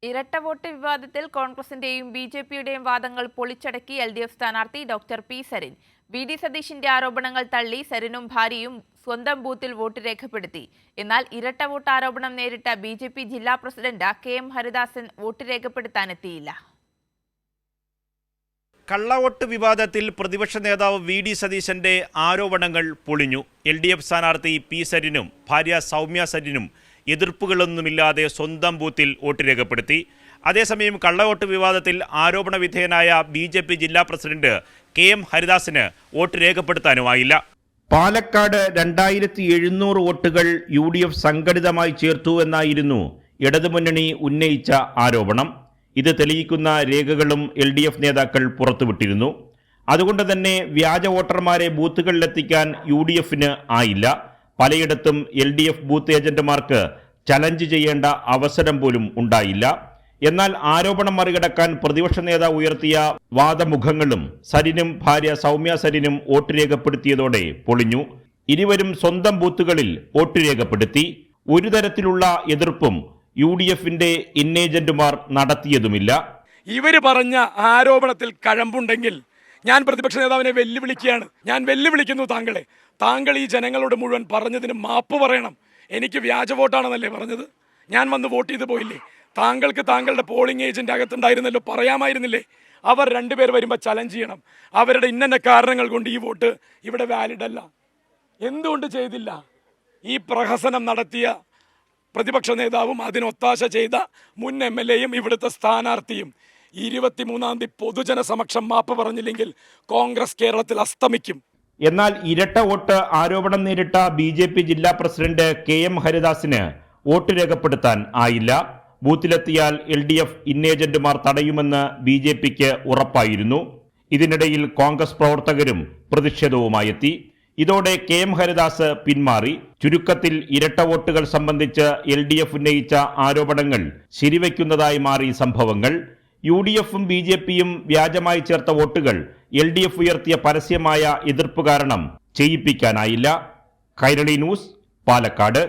ഇരട്ട വോട്ട് വിവാദത്തിൽ കോൺഗ്രസിന്റെയും ബി.ജെ.പിയുടെയും വാദങ്ങൾ പൊളിച്ചടക്കി എൽ.ഡി.എഫ് സ്ഥാനാർത്ഥി ഡോക്ടർ പി സരിൻ. വി.ഡി. സതീശിന്റെ ആരോപണങ്ങൾ തള്ളി സരിനും ഭാര്യയും സ്വന്തം ബൂത്തിൽ വോട്ട് രേഖപ്പെടുത്തി. എന്നാൽ ഇരട്ട വോട്ട് ആരോപണം നേരിട്ട ബി.ജെ.പി ജില്ലാ പ്രസിഡന്റ് കെ.എം. ഹരിദാസൻ വോട്ട് രേഖപ്പെടുത്താനെത്തിയില്ല. കള്ളവോട്ട് വിവാദത്തിൽ പ്രതിപക്ഷ നേതാവ് വി.ഡി. സതീശന്റെ ആരോപണങ്ങൾ പൊളിഞ്ഞു. എൽ.ഡി.എഫ് സ്ഥാനാർത്ഥി പി സരിനും ഭാര്യ സൗമ്യ സരിനും എതിർപ്പുകളൊന്നുമില്ലാതെ സ്വന്തം ബൂത്തിൽ വോട്ട് രേഖപ്പെടുത്തി. അതേസമയം കള്ളവോട്ട് വിവാദത്തിൽ ആരോപണ വിധേയനായ ബി.ജെ.പി ജില്ലാ പ്രസിഡന്റ് കെ.എം. ഹരിദാസിന് വോട്ട് രേഖപ്പെടുത്താനുമായില്ല. പാലക്കാട് 2700 വോട്ടുകൾ UDF സംഘടിതമായി ചേർത്തു എന്നായിരുന്നു ഇടതുമുന്നണി ഉന്നയിച്ച ആരോപണം. ഇത് തെളിയിക്കുന്ന രേഖകളും LDF നേതാക്കൾ പുറത്തുവിട്ടിരുന്നു. അതുകൊണ്ട് തന്നെ വ്യാജ വോട്ടർമാരെ ബൂത്തുകളിലെത്തിക്കാൻ UDFന് ആയില്ല. പലയിടത്തും LDF ബൂത്ത് ഏജന്റുമാർക്ക് ചലഞ്ച് ചെയ്യേണ്ട അവസരം പോലും ഉണ്ടായില്ല. എന്നാൽ ആരോപണം മറികടക്കാൻ പ്രതിപക്ഷ നേതാവ് ഉയർത്തിയ വാദമുഖങ്ങളും സരിനും ഭാര്യ സൗമ്യ സരിനും വോട്ട് രേഖപ്പെടുത്തിയതോടെ പൊളിഞ്ഞു. ഇരുവരും സ്വന്തം ബൂത്തുകളിൽ വോട്ട് രേഖപ്പെടുത്തി. ഒരു തരത്തിലുള്ള എതിർപ്പും UDFന്റെ ഇന്നേജന്റുമാർ നടത്തിയതുമില്ല. ഇവര് പറഞ്ഞ ആരോപണത്തിൽ കഴമ്പുണ്ടെങ്കിൽ ഞാൻ പ്രതിപക്ഷ നേതാവിനെ വെല്ലുവിളിക്കുകയാണ്. ഞാൻ വെല്ലുവിളിക്കുന്നു താങ്കളെ. താങ്കൾ ഈ ജനങ്ങളോട് മുഴുവൻ പറഞ്ഞതിന് മാപ്പ് പറയണം. എനിക്ക് വ്യാജ വോട്ടാണെന്നല്ലേ പറഞ്ഞത്? ഞാൻ വന്ന് വോട്ട് ചെയ്ത് പോയില്ലേ? താങ്കൾക്ക് താങ്കളുടെ പോളിംഗ് ഏജന്റ് അകത്തുണ്ടായിരുന്നല്ലോ, പറയാമായിരുന്നില്ലേ? അവർ രണ്ടുപേർ വരുമ്പോൾ ചലഞ്ച് ചെയ്യണം. അവരുടെ ഇന്ന കാരണങ്ങൾ കൊണ്ട് ഈ വോട്ട് ഇവിടെ വാലിഡ് അല്ല. എന്തുകൊണ്ട് ചെയ്തില്ല? ഈ പ്രഹസനം നടത്തിയ പ്രതിപക്ഷ നേതാവും അതിനൊത്താശ ചെയ്ത മുൻ MLAയും ഇവിടുത്തെ സ്ഥാനാർത്ഥിയും 23-ാം തീയതി പൊതുജന സമക്ഷം മാപ്പ് പറഞ്ഞില്ലെങ്കിൽ കോൺഗ്രസ് കേരളത്തിൽ അസ്തമിക്കും. എന്നാൽ ഇരട്ട വോട്ട് ആരോപണം നേരിട്ട ബി.ജെ.പി ജില്ലാ പ്രസിഡന്റ് കെ.എം. ഹരിദാസിന് വോട്ട് രേഖപ്പെടുത്താൻ ആയില്ല. ബൂത്തിലെത്തിയാൽ LDF ഇന്നേജന്റുമാർ തടയുമെന്ന് ബി.ജെ.പിക്ക് ഉറപ്പായിരുന്നു. ഇതിനിടയിൽ കോൺഗ്രസ് പ്രവർത്തകരും പ്രതിഷേധവുമായെത്തി. ഇതോടെ കെ.എം. ഹരിദാസ് പിന്മാറി. ചുരുക്കത്തിൽ ഇരട്ട വോട്ടുകൾ സംബന്ധിച്ച് LDF ഉന്നയിച്ച ആരോപണങ്ങൾ ശരിവയ്ക്കുന്നതായി മാറി സംഭവങ്ങൾ. UDFും ബി.ജെ.പിയും വ്യാജമായി ചേർത്ത വോട്ടുകൾ LDF ഉയർത്തിയ പരസ്യമായ എതിർപ്പ് കാരണം ചെയ്യിപ്പിക്കാനായില്ല. കൈരളി ന്യൂസ്, പാലക്കാട്.